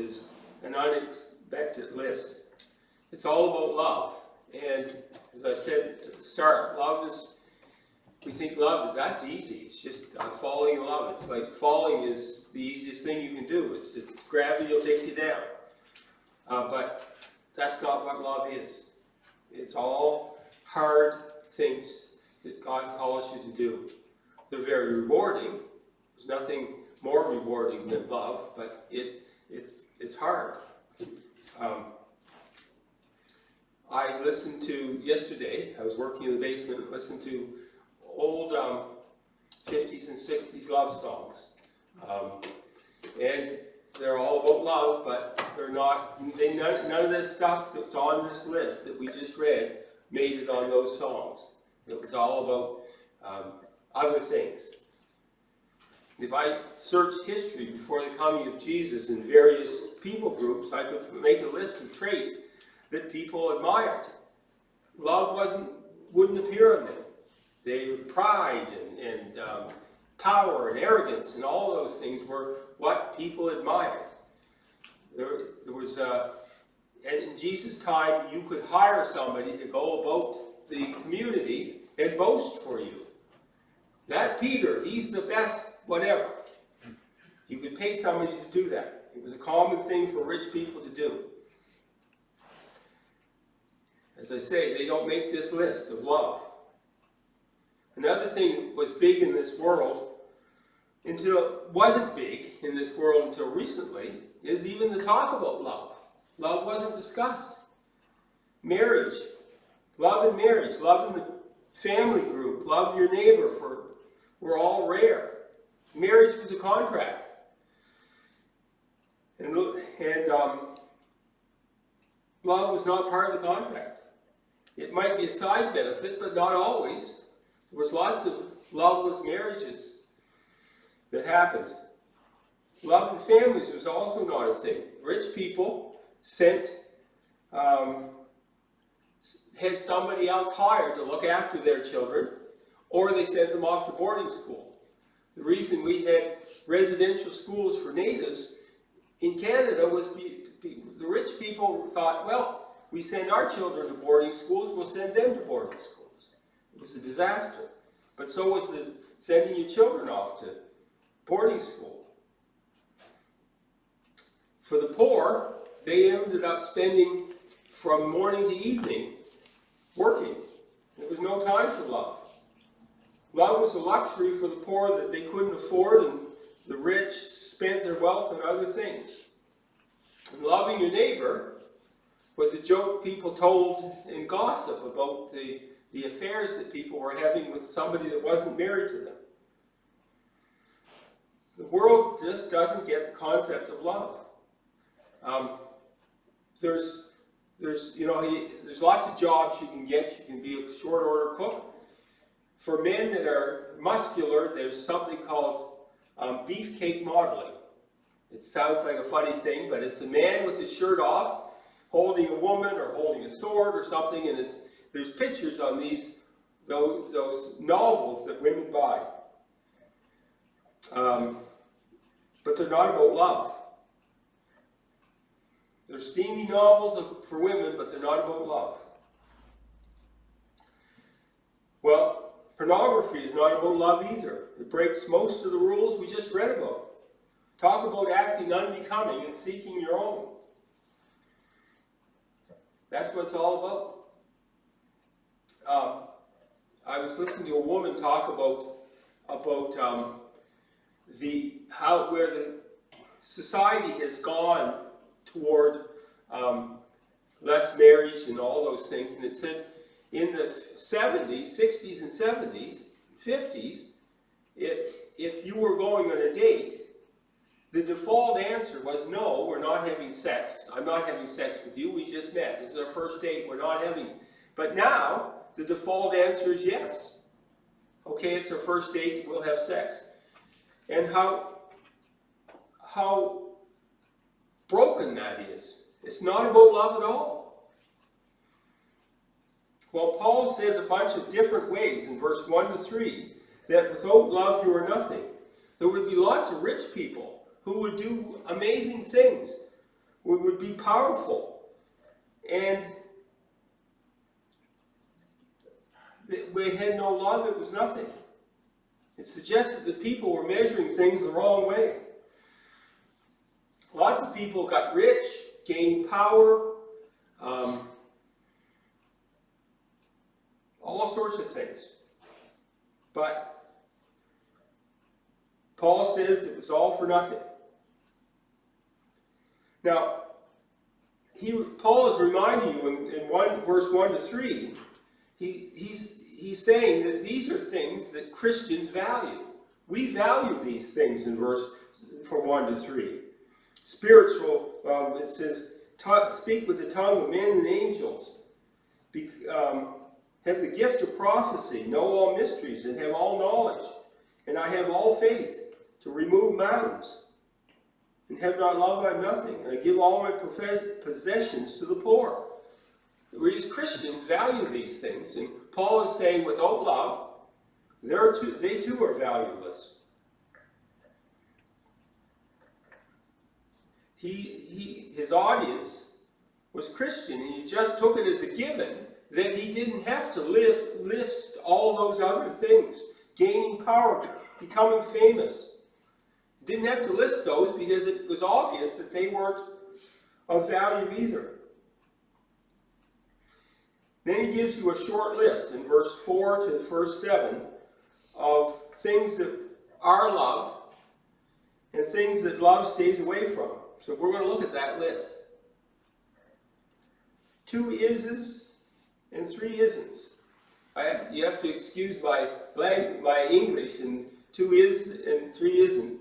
is an unexpected list. It's all about love. And as I said at the start, we think that's easy. It's just falling in love. It's like falling is the easiest thing you can do. It's gravity will take you down. But that's not what love is. It's all hard things that God calls you to do. They're very rewarding. There's nothing more rewarding than love, but it's hard. I listened to, yesterday, I was working in the basement and listened to old 50s and 60s love songs. And they're all about love, but none of this stuff that's on this list that we just read made it on those songs. It was all about other things. If I searched history before the coming of Jesus in various people groups, I could make a list of traits that people admired. Love wouldn't appear in them. Pride and power and arrogance and all those things were what people admired. There was, and in Jesus' time, you could hire somebody to go about the community and boast for you. That Peter, he's the best whatever. You could pay somebody to do that. It was a common thing for rich people to do. As I say, they don't make this list of love. Another thing that was big in this world, wasn't big in this world until recently, is even the talk about love. Love wasn't discussed. Marriage, love in marriage, love in the family group, love your neighbor were all rare. Marriage was a contract. And love was not part of the contract. It might be a side benefit, but not always. There was lots of loveless marriages that happened. Love in families was also not a thing. Rich people had somebody else hired to look after their children, or they sent them off to boarding school. The reason we had residential schools for natives in Canada was the rich people thought, well, we send our children to boarding schools, we'll send them to boarding schools. It was a disaster. But so was sending your children off to boarding school. For the poor, they ended up spending from morning to evening working. There was no time for love. Love was a luxury for the poor that they couldn't afford, and the rich spent their wealth on other things. And loving your neighbor was a joke people told in gossip about the affairs that people were having with somebody that wasn't married to them. The world just doesn't get the concept of love. There's lots of jobs you can get. You can be a short order cook. For men that are muscular, there's something called beefcake modeling. It sounds like a funny thing, but it's a man with his shirt off, holding a woman or holding a sword or something, and there's pictures on those novels that women buy. But they're not about love. They're steamy novels for women, but they're not about love. Well, pornography is not about love either. It breaks most of the rules we just read about. Talk about acting unbecoming and seeking your own. That's what it's all about. I was listening to a woman talk about where the society has gone toward less marriage and all those things, and it said in the 70s, 60s and 70s, 50s, if you were going on a date, the default answer was no, we're not having sex. I'm not having sex with you, we just met. This is our first date, we're not having. But now, the default answer is yes. Okay, it's our first date, we'll have sex. And how broken that is. It's not about love at all. Well, Paul says a bunch of different ways in verse 1 to 3 that without love you are nothing. There would be lots of rich people who would do amazing things would be powerful. And we had no love, it was nothing. It suggested that people were measuring things the wrong way. Lots of people got rich, gained power, all sorts of things. But Paul says it was all for nothing. Now, Paul is reminding you in verse 1 to 3, he's saying that these are things that Christians value. We value these things in from 1 to 3. Spiritual, it says, speak with the tongue of men and angels. Have the gift of prophecy, know all mysteries, and have all knowledge. And I have all faith to remove mountains. And have not love, I have nothing. And I give all my possessions to the poor. These Christians value these things. And Paul is saying without love, they too are valueless. His audience was Christian, and he just took it as a given that he didn't have to list all those other things. Gaining power, becoming famous. He didn't have to list those because it was obvious that they weren't of value either. Then he gives you a short list in verse 4 to verse 7 of things that are love and things that love stays away from. So we're going to look at that list. 2 ises and 3 isn't. You have to excuse my English, and 2 is and 3 isn't.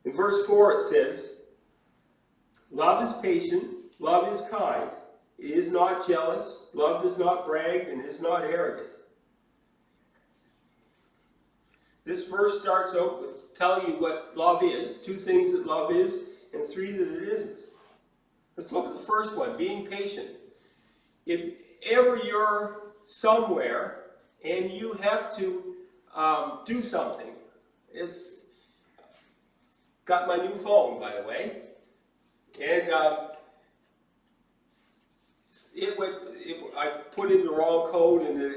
In verse 4 it says, love is patient, love is kind, it is not jealous, love does not brag, and is not arrogant. This verse starts out with telling you what love is, 2 things that love is, and 3 that it isn't. Let's look at the first one, being patient. If ever you're somewhere and you have to do something, it's got my new phone, by the way, and I put in the wrong code, and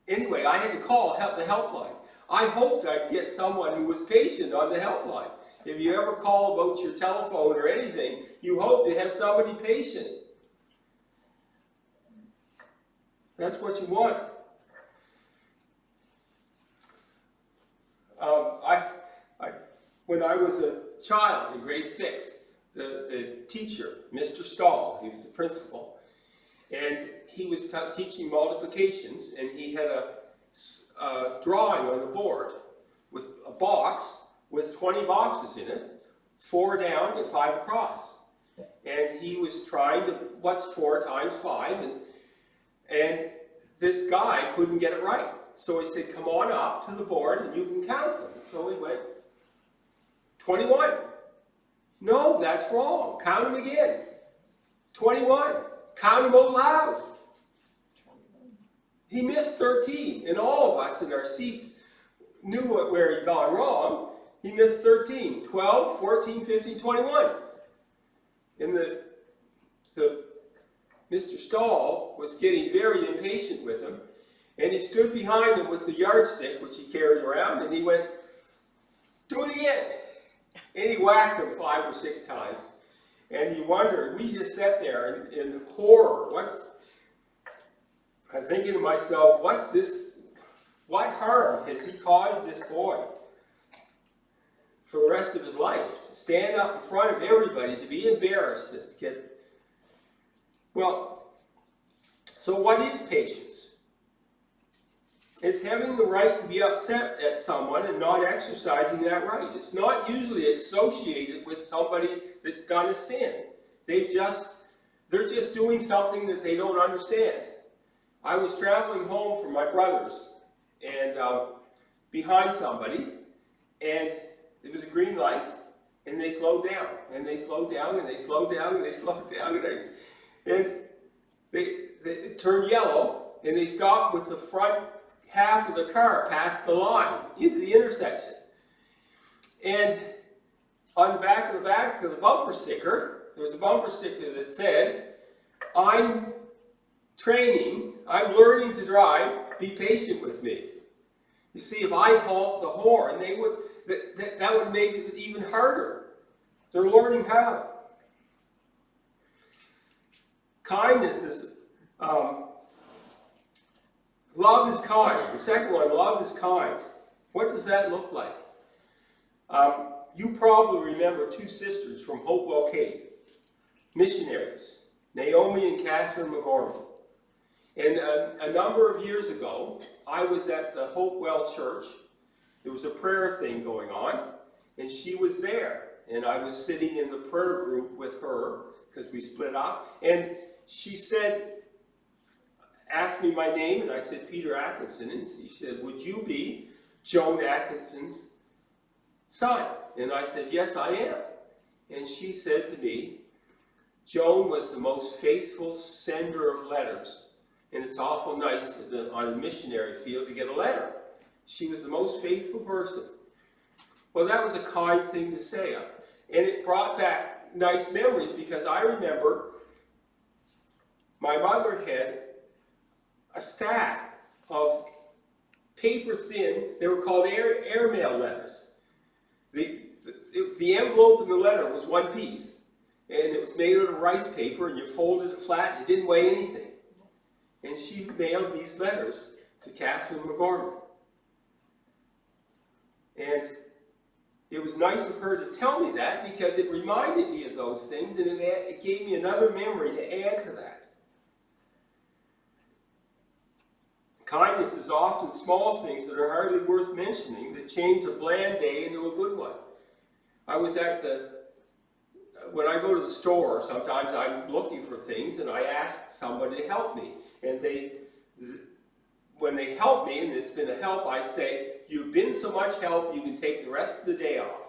anyway, I had to call the helpline. I hoped I'd get someone who was patient on the helpline. If you ever call about your telephone or anything, you hope to have somebody patient. That's what you want. When I was a child in grade 6, the teacher, Mr. Stahl, he was the principal, and he was teaching multiplications, and he had a drawing on the board with a box with 20 boxes in it, 4 down and 5 across. And he was trying to, what's 4 times 5? And this guy couldn't get it right. So he said, come on up to the board and you can count them. So he went, 21. No, that's wrong. Count them again. 21. Count them out loud. He missed 13. And all of us in our seats knew where he'd gone wrong. He missed 13, 12, 14, 15, 21. And Mr. Stahl was getting very impatient with him, and he stood behind him with the yardstick, which he carried around, and he went, do it again. And he whacked him 5 or 6 times. And you wonder, we just sat there in horror. I'm thinking to myself, what harm has he caused this boy for the rest of his life? To stand up in front of everybody, to be embarrassed, to get... Well, so what is patience? It's having the right to be upset at someone and not exercising that right. It's not usually associated with somebody that's done a sin. They're just doing something that they don't understand. I was traveling home from my brother's and behind somebody, and it was a green light, and they slowed down, and they slowed down, and they slowed down, and they slowed down, and they turned yellow, and they stopped with the front half of the car past the line into the intersection. And on the back of the bumper sticker, there was a bumper sticker that said, I'm learning to drive, be patient with me. You see, if I'd honk the horn, that would make it even harder. They're learning how. Kindness is, love is kind. The second one, love is kind. What does that look like? You probably remember two sisters from Hopewell Cave, missionaries, Naomi and Catherine McGorman. And a number of years ago, I was at the Hopewell Church. There was a prayer thing going on, and she was there. And I was sitting in the prayer group with her, because we split up. And she asked me my name, and I said, Peter Atkinson. And she said, would you be Joan Atkinson's son? And I said, yes, I am. And she said to me, Joan was the most faithful sender of letters. And it's awful nice on a missionary field to get a letter. She was the most faithful person. Well, that was a kind thing to say. And it brought back nice memories, because I remember my mother had a stack of paper thin, they were called airmail letters. The envelope in the letter was one piece, and it was made out of rice paper, and you folded it flat, and it didn't weigh anything. And she mailed these letters to Catherine McGorman. And it was nice of her to tell me that, because it reminded me of those things, and it gave me another memory to add to that. Kindness is often small things that are hardly worth mentioning that change a bland day into a good one. When I go to the store, sometimes I'm looking for things and I ask somebody to help me. And when they help me, and it's been a help, I say, you've been so much help, you can take the rest of the day off.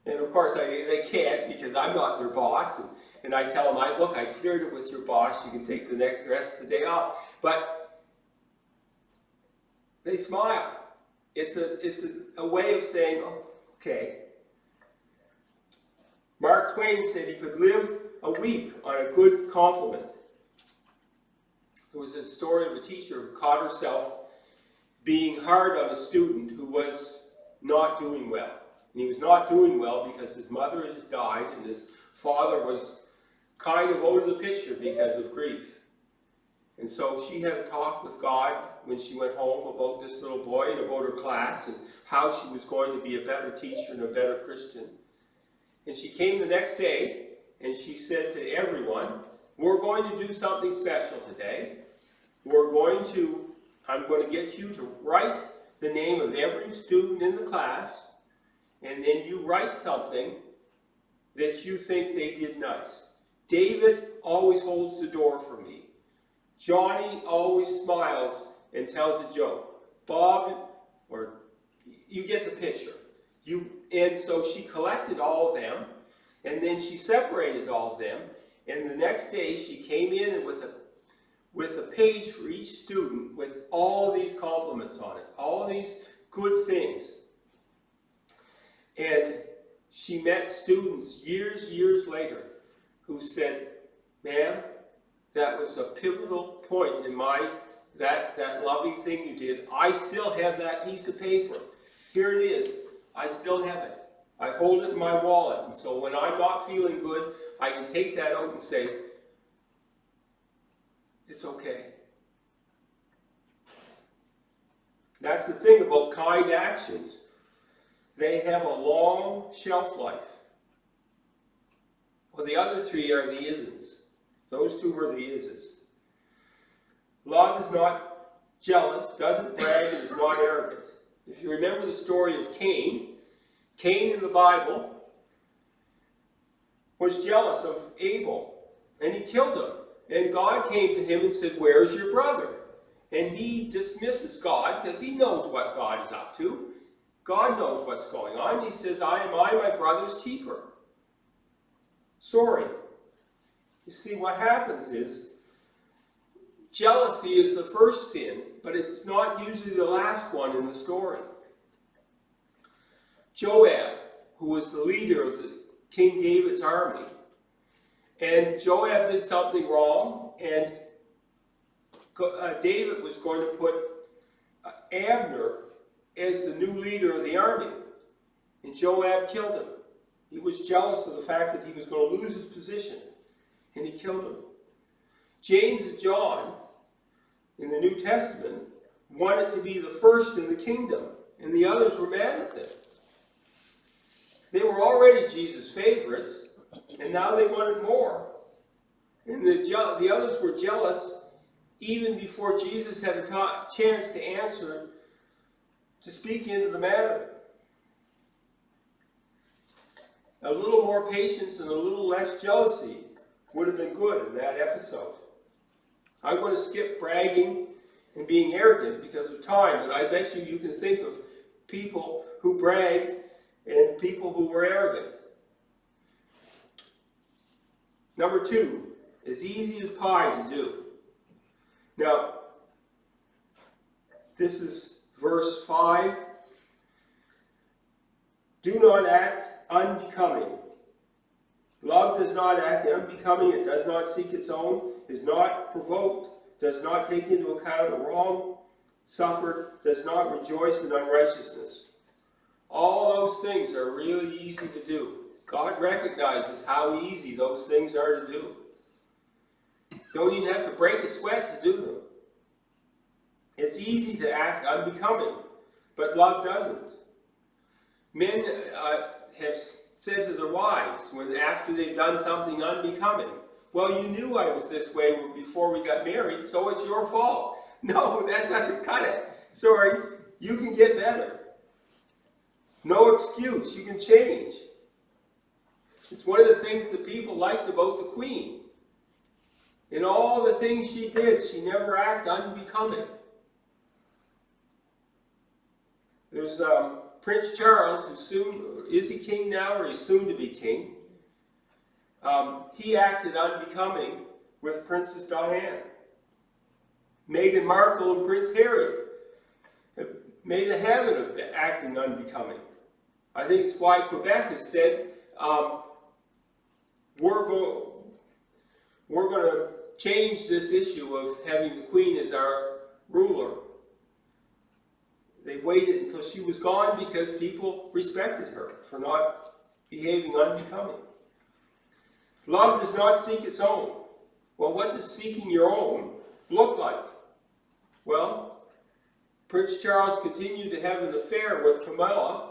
And of course, they can't, because I'm not their boss. And I tell them, look, I cleared it with your boss, you can take the rest of the day off. But they smile. It's a way of saying, oh, okay. Mark Twain said he could live a week on a good compliment. There was a story of a teacher who caught herself being hard on a student who was not doing well. And he was not doing well because his mother had died and his father was kind of out of the picture because of grief. And so she had a talk with God when she went home about this little boy and about her class and how she was going to be a better teacher and a better Christian. And she came the next day and she said to everyone, we're going to do something special today. I'm going to get you to write the name of every student in the class, and then you write something that you think they did nice. David always holds the door for me. Johnny always smiles and tells a joke. Bob, or you get the picture. And so she collected all of them, and then she separated all of them, and the next day she came in with a page for each student with all these compliments on it, all these good things. And she met students years later who said, ma'am, that was a pivotal point in that loving thing you did. I still have that piece of paper. Here it is. I still have it. I hold it in my wallet. And so when I'm not feeling good, I can take that out and say, it's okay. That's the thing about kind actions. They have a long shelf life. Well, the other three are the isn's. Those two are the is's. Love is not jealous, doesn't brag, and is not arrogant. If you remember the story of Cain in the Bible was jealous of Abel, and he killed him. And God came to him and said, where's your brother? And he dismisses God because he knows what God is up to. God knows what's going on. He says, I am my brother's keeper. Sorry. You see, what happens is, jealousy is the first sin, but it's not usually the last one in the story. Joab, who was the leader of King David's army, and Joab did something wrong, and David was going to put Abner as the new leader of the army, and Joab killed him. He was jealous of the fact that he was going to lose his position, and he killed him. James and John, in the New Testament, wanted to be the first in the kingdom, and the others were mad at them. They were already Jesus' favorites, and now they wanted more. And the others were jealous even before Jesus had a chance to answer, to speak into the matter. A little more patience and a little less jealousy would have been good in that episode. I'm going to skip bragging and being arrogant because of time, but I bet you can think of people who bragged and people who were arrogant. Number 2, as easy as pie to do. Now, this is verse 5. Do not act unbecoming. Love does not act unbecoming. It does not seek its own, is not provoked, does not take into account a wrong suffered, does not rejoice in unrighteousness. All those things are really easy to do. God recognizes how easy those things are to do. Don't even have to break a sweat to do them. It's easy to act unbecoming, but love doesn't. Men have said to their wives, when after they've done something unbecoming, well, you knew I was this way before we got married, so it's your fault. No, that doesn't cut it. Sorry, you can get better. No excuse, you can change. It's one of the things that people liked about the Queen. In all the things she did, she never acted unbecoming. There's Prince Charles, who soon, is he king now or he's soon to be king? He acted unbecoming with Princess Diana. Meghan Markle and Prince Harry have made a habit of acting unbecoming. I think it's why Quebec has said, we're going to change this issue of having the Queen as our ruler. They waited until she was gone because people respected her for not behaving unbecoming. Love does not seek its own. Well, what does seeking your own look like? Well, Prince Charles continued to have an affair with Camilla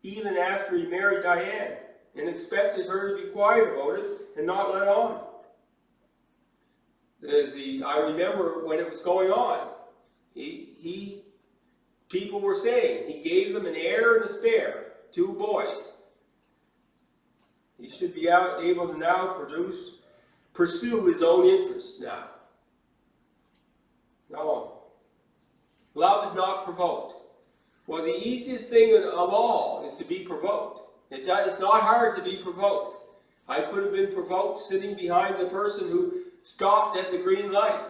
even after he married Diane, and expected her to be quiet about it and not let on. I remember when it was going on, people were saying he gave them an heir and a spare, 2 boys. He should be able to now pursue his own interests now. No. Love is not provoked. Well, the easiest thing of all is to be provoked. It's not hard to be provoked. I could have been provoked sitting behind the person who stopped at the green light.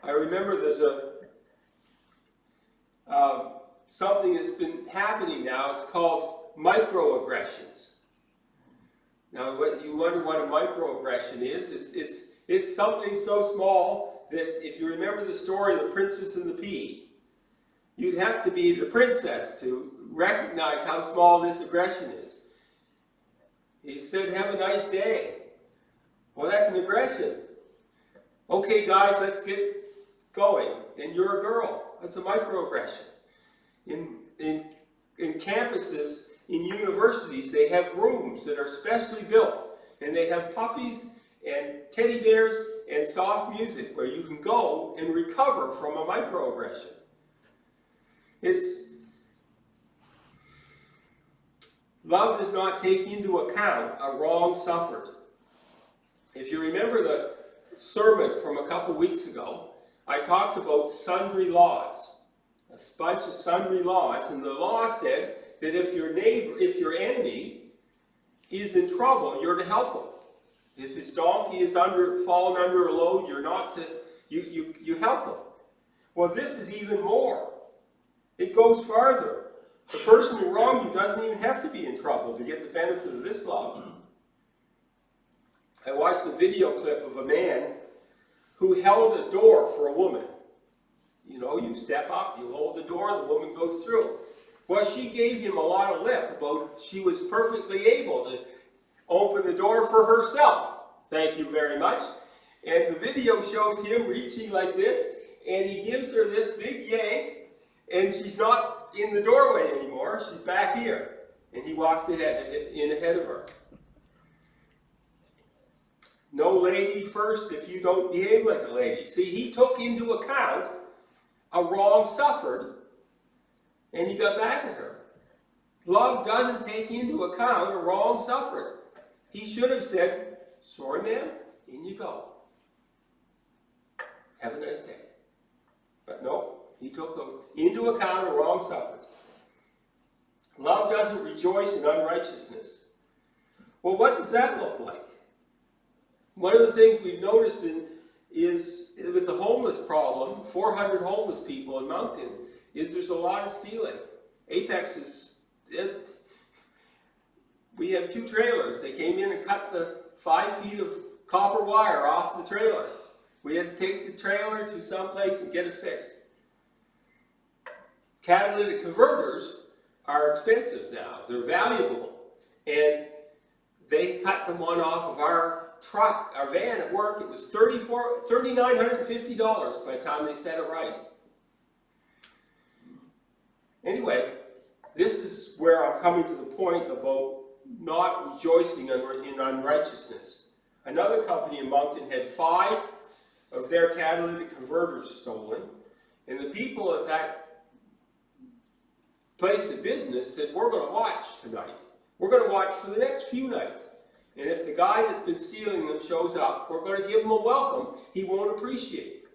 I remember there's something that's been happening now. It's called microaggressions. Now, you wonder what a microaggression is. It's something so small that if you remember the story of the Princess and the Pea, you'd have to be the princess to recognize how small this aggression is. He said, have a nice day. Well, that's an aggression. Okay, guys, let's get going. And you're a girl. That's a microaggression. In campuses, in universities, they have rooms that are specially built. And they have puppies and teddy bears and soft music where you can go and recover from a microaggression. Love does not take into account a wrong suffered. If you remember the sermon from a couple weeks ago, I talked about sundry laws, a bunch of sundry laws, and the law said that if your enemy is in trouble, you're to help him. If his donkey is fallen under a load, you're not to, you help him. Well, this is even more. It goes farther. The person who wronged you doesn't even have to be in trouble to get the benefit of this law. I watched a video clip of a man who held a door for a woman. You know, you step up, you hold the door, the woman goes through. Well, she gave him a lot of lip about she was perfectly able to open the door for herself. Thank you very much. And the video shows him reaching like this, and he gives her this big yank, and she's not in the doorway anymore, she's back here. And he walks in ahead of her. No lady first if you don't behave like a lady. See, he took into account a wrong suffered, and he got back at her. Love doesn't take into account a wrong suffered. He should have said, sorry ma'am, in you go. Have a nice day. But no, he took into account a wrong suffered. Love doesn't rejoice in unrighteousness. Well, what does that look like? One of the things we've noticed is with the homeless problem, 400 homeless people in Moncton, is there's a lot of stealing. Apex is, we have 2 trailers. They came in and cut the 5 feet of copper wire off the trailer. We had to take the trailer to someplace and get it fixed. Catalytic converters are expensive now. They're valuable. And they cut the one off of our truck, our van at work. It was $3,950 by the time they set it right. Anyway, this is where I'm coming to the point about not rejoicing in unrighteousness. Another company in Moncton had 5 of their catalytic converters stolen, and the people at that place of business said, we're going to watch tonight. We're going to watch for the next few nights. And if the guy that's been stealing them shows up, we're going to give him a welcome he won't appreciate.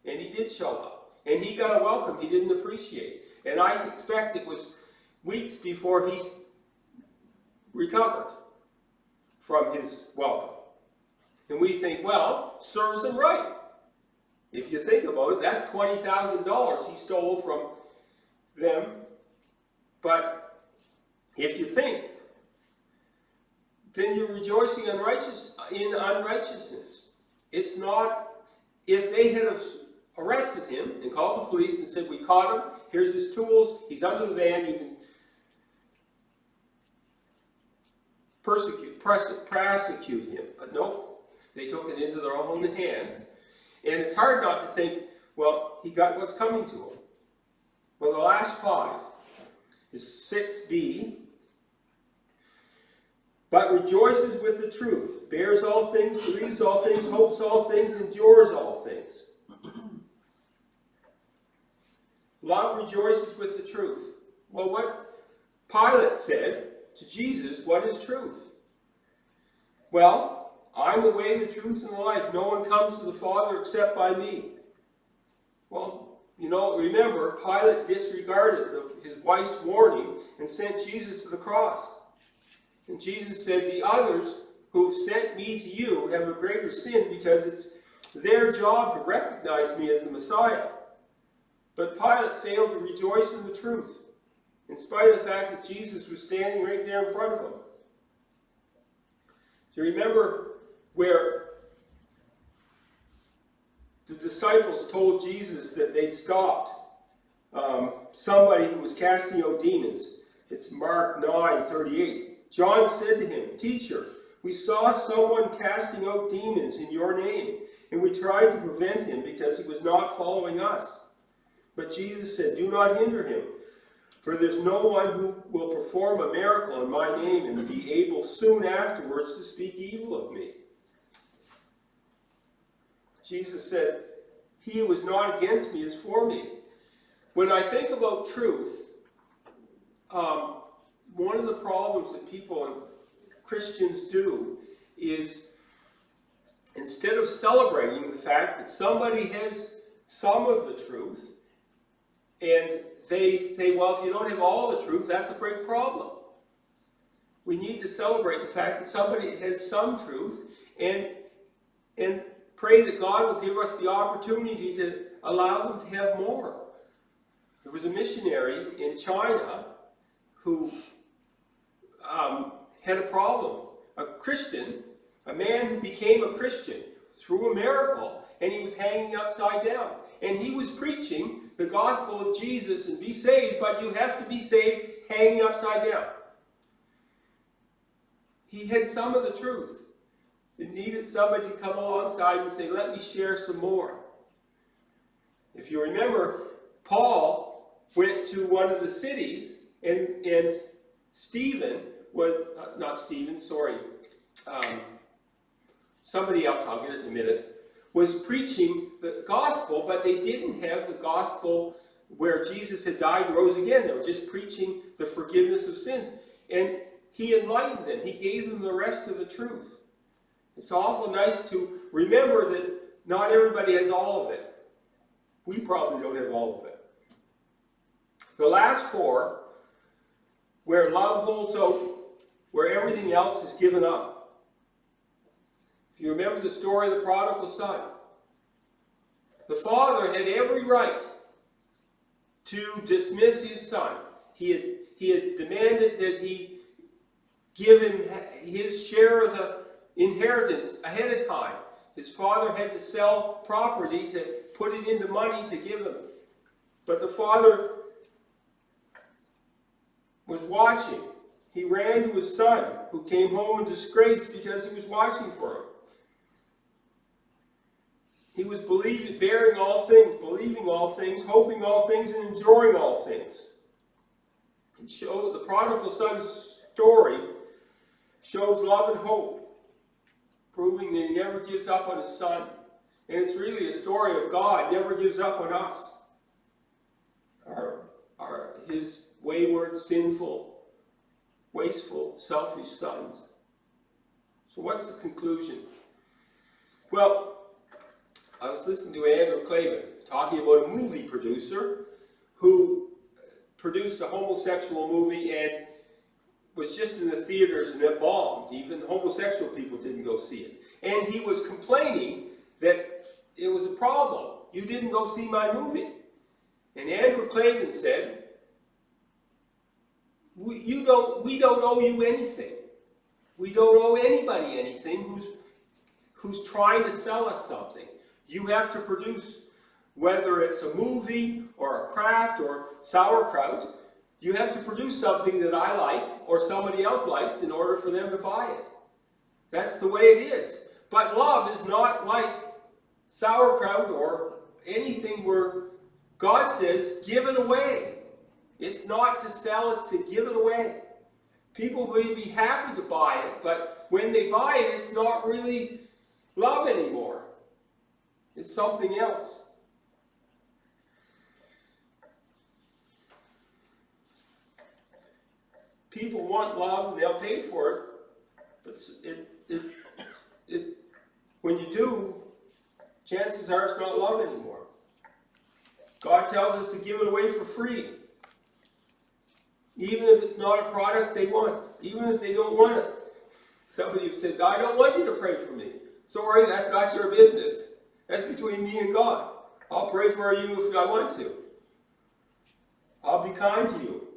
And he did show up. And he got a welcome he didn't appreciate. And I expect it was weeks before he recovered from his welcome. And we think, well, serves him right. If you think about it, that's $20,000 he stole from them. But if you think, then you're rejoicing in unrighteousness. It's not, if they had arrested him and called the police and said, we caught him, here's his tools, he's under the van, you can prosecute him. But no, they took it into their own hands. And it's hard not to think, well, he got what's coming to him. Well, the last 5 is 6b. But rejoices with the truth, bears all things, believes all things, hopes all things, endures all things. Love rejoices with the truth. Well, what Pilate said to Jesus, what is truth? Well, I'm the way, the truth, and the life. No one comes to the Father except by me. Well, you know, remember, Pilate disregarded his wife's warning and sent Jesus to the cross. And Jesus said, the others who sent me to you have a greater sin because it's their job to recognize me as the Messiah. But Pilate failed to rejoice in the truth, in spite of the fact that Jesus was standing right there in front of him. Do you remember where the disciples told Jesus that they'd stopped somebody who was casting out demons? It's Mark 9:38. John said to him, Teacher, we saw someone casting out demons in your name, and we tried to prevent him because he was not following us. But Jesus said, do not hinder him, for there's no one who will perform a miracle in my name and be able soon afterwards to speak evil of me. Jesus said, he who is not against me is for me. When I think about truth, one of the problems that people and Christians do is, instead of celebrating the fact that somebody has some of the truth, and they say, well, if you don't have all the truth, that's a big problem. We need to celebrate the fact that somebody has some truth, and pray that God will give us the opportunity to allow them to have more. There was a missionary in China who had a problem. A Christian A man who became a Christian through a miracle, and he was hanging upside down. And he was preaching the gospel of Jesus and be saved, but you have to be saved hanging upside down. He had some of the truth. It needed somebody to come alongside and say, let me share some more. If you remember, Paul went to one of the cities, and Stephen was, somebody else, I'll get it in a minute, was preaching the gospel, but they didn't have the gospel where Jesus had died and rose again. They were just preaching the forgiveness of sins. And he enlightened them. He gave them the rest of the truth. It's awful nice to remember that not everybody has all of it. We probably don't have all of it. The last four, where love holds out, where everything else is given up. If you remember the story of the prodigal son, the father had every right to dismiss his son. He had demanded that he give him his share of the inheritance ahead of time. His father had to sell property to put it into money to give him. But the father was watching. He ran to his son, who came home in disgrace because he was watching for him. He was bearing all things, believing all things, hoping all things, and enduring all things. The prodigal son's story shows love and hope, proving that he never gives up on his son. And it's really a story of God never gives up on us. His wayward, sinful, wasteful, selfish sons. So what's the conclusion? Well, I was listening to Andrew Klavan talking about a movie producer who produced a homosexual movie and was just in the theaters and it bombed. Even homosexual people didn't go see it. And he was complaining that it was a problem. You didn't go see my movie. And Andrew Klavan said, we don't owe you anything. We don't owe anybody anything who's trying to sell us something. You have to produce, whether it's a movie or a craft or sauerkraut, you have to produce something that I like or somebody else likes in order for them to buy it. That's the way it is. But love is not like sauerkraut or anything where God says, give it away. It's not to sell, it's to give it away. People may be happy to buy it, but when they buy it, it's not really love anymore. It's something else. People want love and they'll pay for it, but when you do, chances are it's not love anymore. God tells us to give it away for free. Even if it's not a product they want. Even if they don't want it. Somebody have said, I don't want you to pray for me. Sorry, that's not your business. That's between me and God. I'll pray for you if I want to. I'll be kind to you.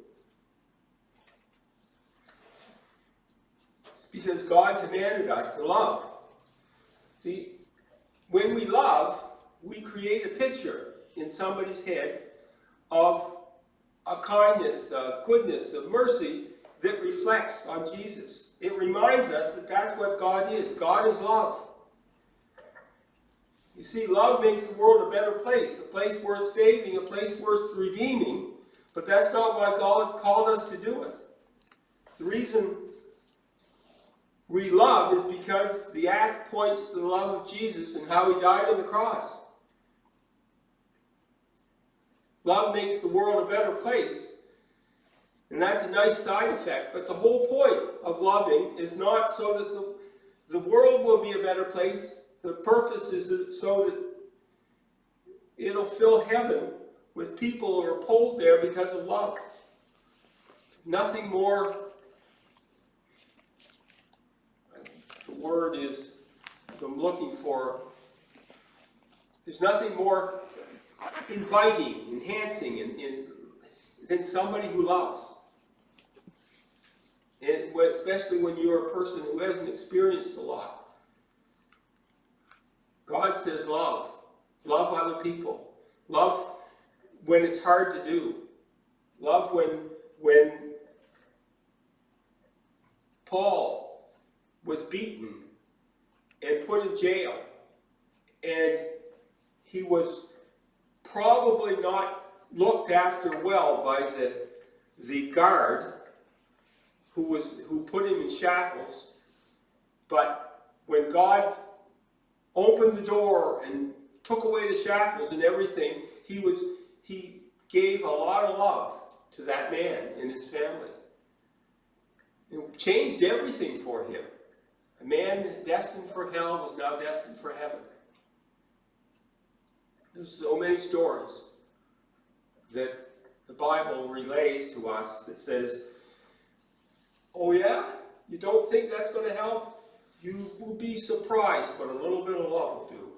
It's because God commanded us to love. See, when we love, we create a picture in somebody's head of a kindness, a goodness, a mercy that reflects on Jesus. It reminds us that that's what God is. God is love. You see, love makes the world a better place, a place worth saving, a place worth redeeming, but that's not why God called us to do it. The reason we love is because the act points to the love of Jesus and how he died on the cross. Love makes the world a better place. And that's a nice side effect. But the whole point of loving is not so that the world will be a better place. The purpose is so that it'll fill heaven with people who are pulled there because of love. Nothing more, the word is I'm looking for, there's nothing more inviting, enhancing than somebody who loves. And especially when you're a person who hasn't experienced a lot. God says love. Love other people. Love when it's hard to do. Love when Paul was beaten and put in jail, and he was probably not looked after well by the guard who put him in shackles. But when God opened the door and took away the shackles and everything, he gave a lot of love to that man and his family. It changed everything for him. A man destined for hell was now destined for heaven. There's so many stories that the Bible relays to us that says, oh yeah? You don't think that's going to help? You will be surprised what a little bit of love will do.